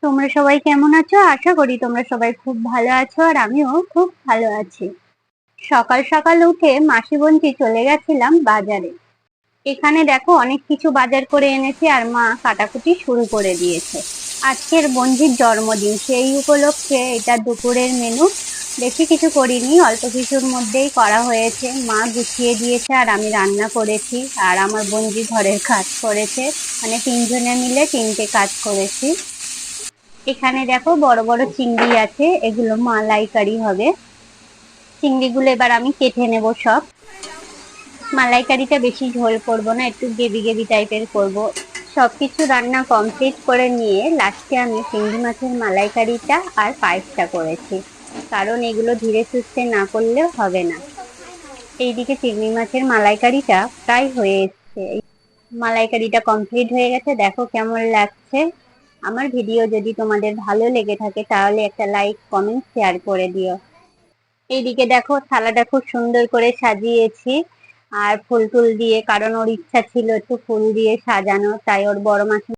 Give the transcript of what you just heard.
তোমরা সবাই কেমন আছো? আশা করি তোমরা সবাই খুব ভালো আছো আর আমিও খুব ভালো আছি। সকাল সকাল উঠে মাসি বোনটি চলে গেছিলাম বাজারে। এখানে দেখো অনেক কিছু বাজার করে এনেছি আর মা কাটাকুটি শুরু করে দিয়েছে। আজকের বোনজির জন্মদিন, সেই উপলক্ষে এটা দুপুরের মেনু। বেশি কিছু করিনি, অল্প কিছুর মধ্যেই করা হয়েছে। মা গুছিয়ে দিয়েছে আর আমি রান্না করেছি আর আমার বোনজি ঘরের কাজ করেছে। মানে তিনজনে মিলে তিনটে কাজ করেছি। এখানে দেখো বড় বড় চিংড়ি আছে, এগুলো মালাইকারি হবে। চিংড়িগুলো এবার আমি কেটে নেব সব। মালাইকারিটা বেশি ঝোল করব না, একটু গ্রেভি গ্রেভি টাইপের করব। সবকিছু রান্না কমপ্লিট করে নিয়ে লাস্টে আমি চিংড়ি মাছের মালাইকারিটা আর পায়েসটা করেছি, কারণ এগুলো ধীরে সুস্থে না করলে হবে না। এইদিকে চিংড়ি মাছের মালাইকারিটা প্রায় হয়ে এসছে। মালাইকারিটা কমপ্লিট হয়ে গেছে, দেখো কেমন লাগছে। আমার ভিডিও যদি তোমাদের ভালো লেগে থাকে তাহলে একটা লাইক কমেন্ট শেয়ার করে দিও। এইদিকে দেখো থালাটা খুব সুন্দর করে সাজিয়েছি আর ফুল টুল দিয়ে, কারণ ওর ইচ্ছা ছিল একটু ফুল দিয়ে সাজানো, তাই ওর বড় মাসি